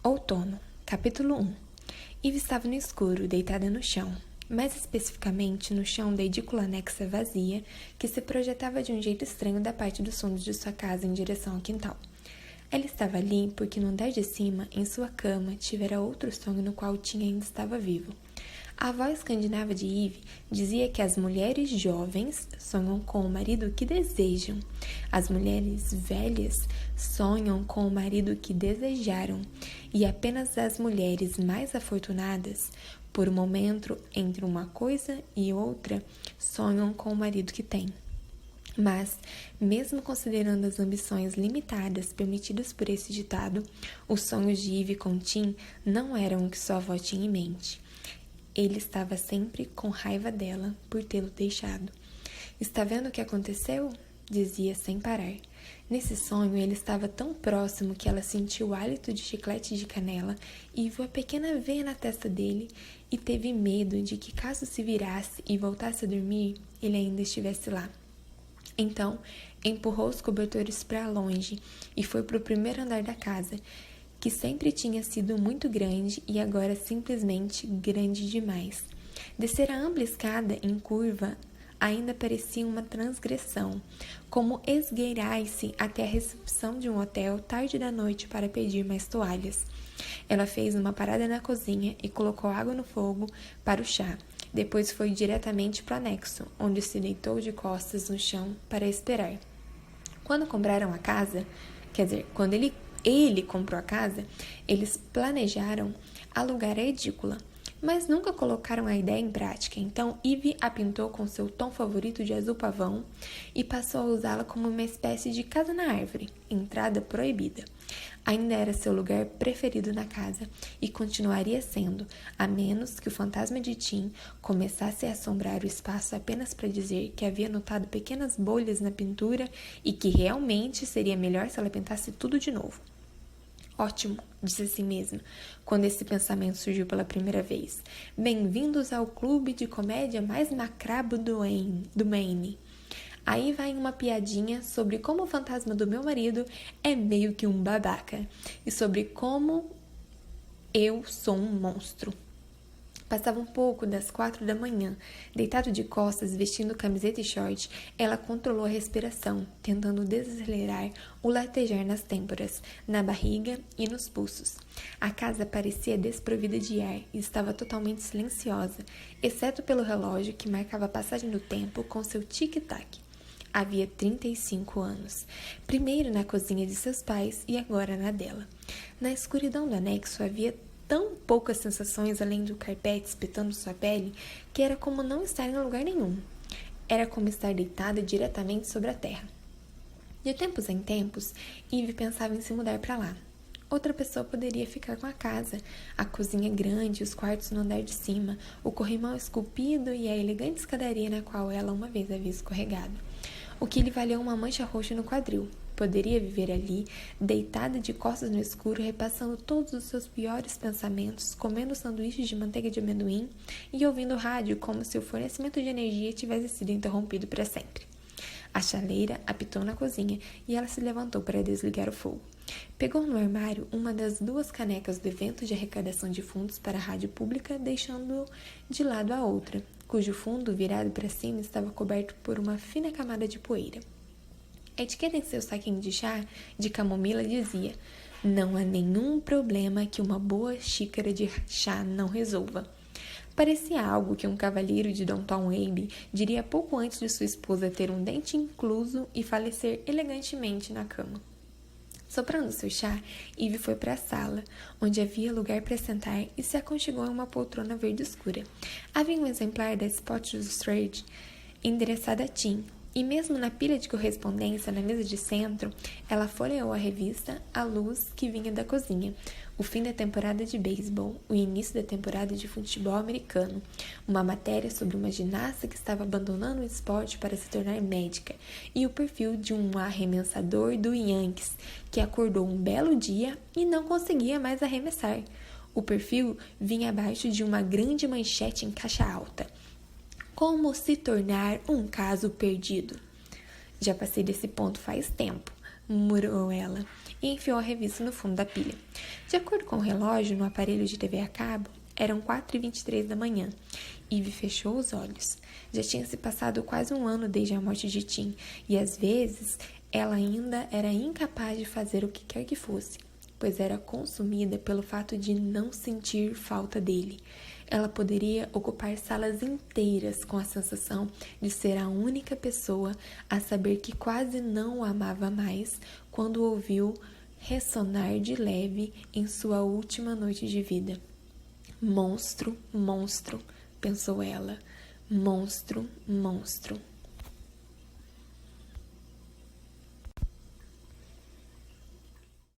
Outono, capítulo 1. Eve estava no escuro, deitada no chão, mais especificamente no chão da edícula anexa vazia, que se projetava de um jeito estranho da parte dos fundos de sua casa em direção ao quintal. Ela estava ali porque no andar de cima, em sua cama, tivera outro sonho no qual Tim ainda estava vivo. A avó escandinava de Eve dizia que as mulheres jovens sonham com o marido que desejam. As mulheres velhas sonham com o marido que desejaram. E apenas as mulheres mais afortunadas, por um momento entre uma coisa e outra, sonham com o marido que têm. Mas, mesmo considerando as ambições limitadas permitidas por esse ditado, os sonhos de Eve com Tim não eram o que sua avó tinha em mente. Ele estava sempre com raiva dela por tê-lo deixado. Está vendo o que aconteceu? Dizia sem parar. Nesse sonho, ele estava tão próximo que ela sentiu o hálito de chiclete de canela e viu a pequena veia na testa dele e teve medo de que, caso se virasse e voltasse a dormir, ele ainda estivesse lá. Então, empurrou os cobertores para longe e foi para o primeiro andar da casa, que sempre tinha sido muito grande e agora simplesmente grande demais. Descer a ampla escada em curva ainda parecia uma transgressão, como esgueirar-se até a recepção de um hotel tarde da noite para pedir mais toalhas. Ela fez uma parada na cozinha e colocou água no fogo para o chá. Depois foi diretamente para o anexo, onde se deitou de costas no chão para esperar. Quando compraram a casa, quando ele comprou a casa, eles planejaram alugar a edícula, mas nunca colocaram a ideia em prática. Então, Eve a pintou com seu tom favorito de azul pavão e passou a usá-la como uma espécie de casa na árvore, entrada proibida. Ainda era seu lugar preferido na casa e continuaria sendo, a menos que o fantasma de Tim começasse a assombrar o espaço apenas para dizer que havia notado pequenas bolhas na pintura e que realmente seria melhor se ela pintasse tudo de novo. Ótimo, disse a si mesma, quando esse pensamento surgiu pela primeira vez. Bem-vindos ao clube de comédia mais macabro do Maine. Aí vai uma piadinha sobre como o fantasma do meu marido é meio que um babaca e sobre como eu sou um monstro. Passava um pouco das 4 da manhã. Deitado de costas, vestindo camiseta e short, ela controlou a respiração, tentando desacelerar o latejar nas têmporas, na barriga e nos pulsos. A casa parecia desprovida de ar e estava totalmente silenciosa, exceto pelo relógio que marcava a passagem do tempo com seu tic-tac. Havia 35 anos. Primeiro na cozinha de seus pais e agora na dela. Na escuridão do anexo havia tão poucas sensações além do carpete espetando sua pele que era como não estar em lugar nenhum. Era como estar deitada diretamente sobre a terra. De tempos em tempos, Eve pensava em se mudar para lá. Outra pessoa poderia ficar com a casa, a cozinha grande, os quartos no andar de cima, o corrimão esculpido e a elegante escadaria na qual ela uma vez havia escorregado. O que lhe valeu uma mancha roxa no quadril. Poderia viver ali, deitada de costas no escuro, repassando todos os seus piores pensamentos, comendo sanduíches de manteiga de amendoim e ouvindo rádio como se o fornecimento de energia tivesse sido interrompido para sempre. A chaleira apitou na cozinha e ela se levantou para desligar o fogo. Pegou no armário uma das 2 canecas do evento de arrecadação de fundos para a rádio pública, deixando de lado a outra, cujo fundo, virado para cima, estava coberto por uma fina camada de poeira. A etiqueta em seu saquinho de chá de camomila dizia: não há nenhum problema que uma boa xícara de chá não resolva. Parecia algo que um cavalheiro de Downton Abbey diria pouco antes de sua esposa ter um dente incluso e falecer elegantemente na cama. Soprando seu chá, Eve foi para a sala, onde havia lugar para sentar, e se aconchegou em uma poltrona verde escura. Havia um exemplar da Spot Illustrated endereçada a Tim, e mesmo na pilha de correspondência na mesa de centro, ela folheou a revista à luz que vinha da cozinha. O fim da temporada de beisebol, o início da temporada de futebol americano, uma matéria sobre uma ginasta que estava abandonando o esporte para se tornar médica, e o perfil de um arremessador do Yankees, que acordou um belo dia e não conseguia mais arremessar. O perfil vinha abaixo de uma grande manchete em caixa alta. Como se tornar um caso perdido. Já passei desse ponto faz tempo, murmurou ela, e enfiou a revista no fundo da pilha. De acordo com o relógio no aparelho de TV a cabo, eram 4h23 da manhã. Ivy fechou os olhos. Já tinha se passado quase um ano desde a morte de Tim, e às vezes ela ainda era incapaz de fazer o que quer que fosse, pois era consumida pelo fato de não sentir falta dele. Ela poderia ocupar salas inteiras com a sensação de ser a única pessoa a saber que quase não o amava mais quando o ouviu ressonar de leve em sua última noite de vida. Monstro, monstro, pensou ela. Monstro, monstro.